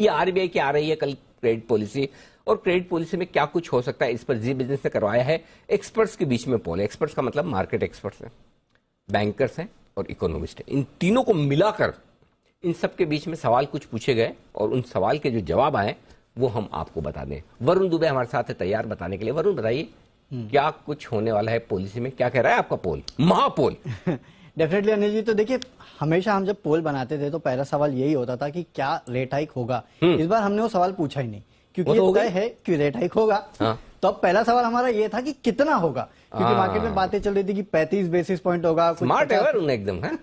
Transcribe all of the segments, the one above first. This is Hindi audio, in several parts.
ये आरबीआई की आ रही है कल क्रेडिट पॉलिसी, और क्रेडिट पॉलिसी में क्या कुछ हो सकता है इस पर जी बिजनेस ने करवाया है एक्सपर्ट्स के बीच में पोल। एक्सपर्ट्स का मतलब मार्केट एक्सपर्ट्स हैं, बैंकर्स हैं और इकोनॉमिस्ट हैं। इन तीनों को मिलाकर इन सब के बीच में सवाल कुछ पूछे गए और उन सवाल के जो जवाब आए वो हम आपको बता दें। वरुण दुबे हमारे साथ है तैयार बताने के लिए। वरुण बताइए क्या कुछ होने वाला है पॉलिसी में, क्या कह रहा है आपका पोल, महापोल? डेफिनेटली अनिल जी, तो देखिए हमेशा हम जब पोल बनाते थे तो पहला सवाल यही होता था कि क्या रेट हाइक होगा। इस बार हमने वो सवाल पूछा ही नहीं, क्योंकि ये तय है कि रेट हाइक होगा। हाँ। तो अब पहला सवाल हमारा ये था कि कितना होगा, क्योंकि मार्केट में बातें चल रही थी कि 35 बेसिस पॉइंट होगा। स्मार्ट है वरुण एकदम, है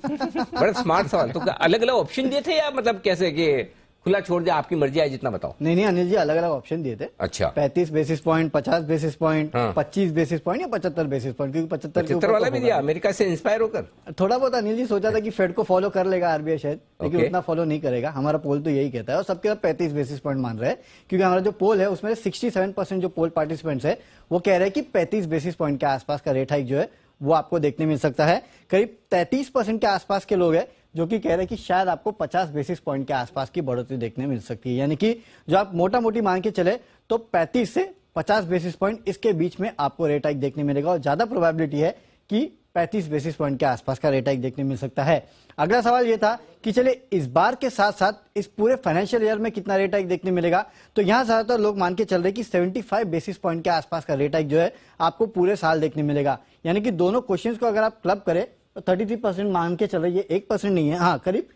बड़ा स्मार्ट सवाल। तो अलग अलग ऑप्शन दिए थे या मतलब कैसे कि खुला छोड़ दिया, आपकी मर्जी है जितना बताओ? नहीं अनिल जी, अलग अलग ऑप्शन दिए थे। अच्छा, 35 basis point, 50 basis point, 25 basis point या 75 बेसिस पॉइंट, क्योंकि 75 वाला भी दिया अमेरिका से इंस्पायर होकर। थोड़ा बहुत अनिल जी सोचा था कि फेड को फॉलो कर लेगा आरबीआई शायद, लेकिन उतना फॉलो नहीं करेगा। हमारा पोल तो यही कहता है और सबके 35 बेसिस पॉइंट मान रहे हैं, क्योंकि हमारा जो पोल है उसमें 67% जो पोल पार्टिसिपेंट्स है वो कह रहे हैं कि 35 बेसिस पॉइंट के आसपास का रेट हाइक जो है वो आपको देखने मिल सकता है। करीब 33% के आसपास के लोग हैं जो कि कह रहे हैं कि शायद आपको 50 बेसिस पॉइंट के आसपास की बढ़ोतरी देखने मिल सकती है। यानी कि जो आप मोटा मोटी मान के चले तो 35 से 50 बेसिस पॉइंट इसके बीच में आपको रेट हाइक देखने मिलेगा, और ज्यादा प्रोबेबिलिटी है कि 35 बेसिस पॉइंट के आसपास का रेट हाइक देखने मिल सकता है। अगला सवाल यह था कि चले इस बार के साथ साथ इस पूरे फाइनेंशियल ईयर में कितना रेट हाइक देखने मिलेगा। तो यहां ज्यादातर लोग मान के चल रहे कि 75 बेसिस पॉइंट के आसपास का रेट हाइक जो है आपको पूरे साल देखने मिलेगा। यानी कि दोनों क्वेश्चंस को अगर आप क्लब करें तो 33% मान के चल रही है, 1% नहीं है, हाँ करीब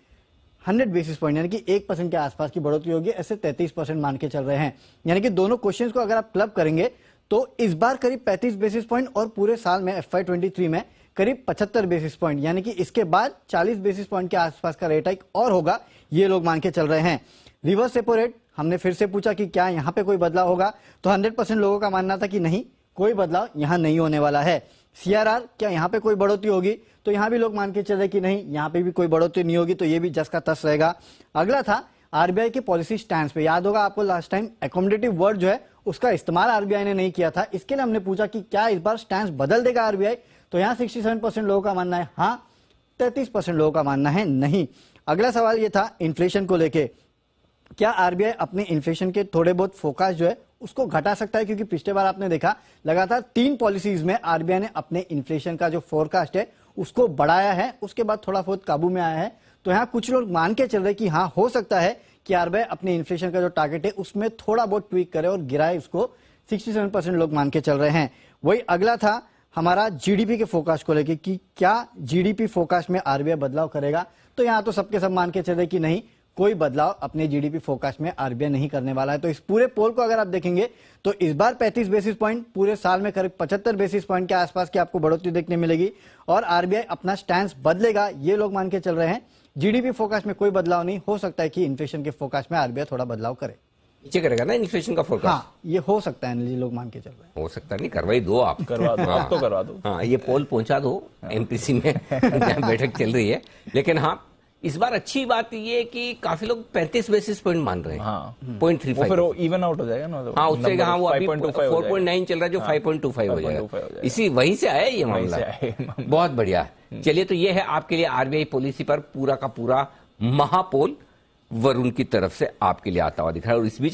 100 बेसिस पॉइंट यानी कि 1% के आसपास की बढ़ोतरी होगी, ऐसे 33% मान के चल रहे हैं। यानी कि दोनों क्वेश्चंस को अगर आप क्लब करेंगे तो इस बार करीब 35 बेसिस पॉइंट और पूरे साल में FY23 में करीब 75 बेसिस पॉइंट, यानी कि इसके बाद 40 बेसिस पॉइंट के आसपास का रेट हाइक और होगा, ये लोग मान के चल रहे हैं। रिवर्स रेपो रेट हमने फिर से पूछा कि क्या यहां पे कोई बदलाव होगा, तो 100% लोगों का मानना था कि नहीं, कोई बदलाव यहां नहीं होने वाला है। CRR क्या यहां पे कोई बढ़ोतरी होगी, तो यहां भी लोग मान के चल रहे कि नहीं, यहां पे भी कोई बढ़ोतरी नहीं होगी, तो ये भी जस का तस रहेगा। अगला था आरबीआई के पॉलिसी स्टैंड पे। याद होगा आपको लास्ट टाइम एकोमोडेटिव वर्ड जो है उसका इस्तेमाल आरबीआई ने नहीं किया था, इसके लिए हमने पूछा कि क्या इस बार स्टैंड बदल देगा आरबीआई, तो यहां 67% लोगों का मानना है हाँ, 33% लोगों का मानना है नहीं। अगला सवाल ये था इन्फ्लेशन को लेके, क्या आरबीआई अपने इन्फ्लेशन के थोड़े बहुत फोकस जो है उसको घटा सकता है, क्योंकि पिछले बार आपने देखा लगातार 3 पॉलिसीज में आरबीआई ने अपने इन्फ्लेशन का जो फोरकास्ट है उसको बढ़ाया है, उसके बाद थोड़ा बहुत काबू में आया है। तो यहाँ कुछ लोग मान के चल रहे कि हाँ, हो सकता है कि आरबीआई अपने इन्फ्लेशन का जो टारगेट है उसमें थोड़ा बहुत ट्वीक करे और गिराए उसको, 67% लोग मान के चल रहे हैं। वही अगला था हमारा जीडीपी के फोकस को लेकर कि क्या जीडीपी फोकस में आरबीआई बदलाव करेगा, तो यहाँ तो सबके सब मान के चल रहे कि नहीं, कोई बदलाव अपने जीडीपी फोकस में आरबीआई नहीं करने वाला है। तो इस पूरे पोल को अगर आप देखेंगे तो इस बार 35 बेसिस पॉइंट, पूरे साल में करीब 75 बेसिस पॉइंट के आसपास की आपको बढ़ोतरी देखने मिलेगी और आरबीआई अपना स्टैंड बदलेगा, ये लोग मान के चल रहे हैं। जीडीपी फोकस में कोई बदलाव नहीं, हो सकता है कि इन्फ्लेशन के फोकस में आरबीआई थोड़ा बदलाव करे, नीचे करेगा ना इन्फ्लेशन का फोकस। हाँ, ये हो सकता है, लोग मान के चल रहे हैं। हो सकता नहीं, करवाई दो आप, करवा दो आप, तो करवा दो। हाँ, ये पोल पहुंचा दो एमपीसी में जहाँ बैठक चल रही है। लेकिन हाँ, इस बार अच्छी बात ये है कि काफी लोग 35 बेसिस पॉइंट मान रहे हैं। हाँ, 0.35 फिर वो इवन आउट हो जाएगा ना। हाँ, उससे हाँ, वो अभी 4.9 चल रहा है जो 5.25 हो जाएगा। इसी वहीं से आया ये मामला। बहुत बढ़िया। चलिए, तो ये है आपके लिए आरबीआई पॉलिसी पर पूरा का पूरा महापोल वरुण की तरफ से आपके लिए आता हुआ दिख रहा है। और इस बीच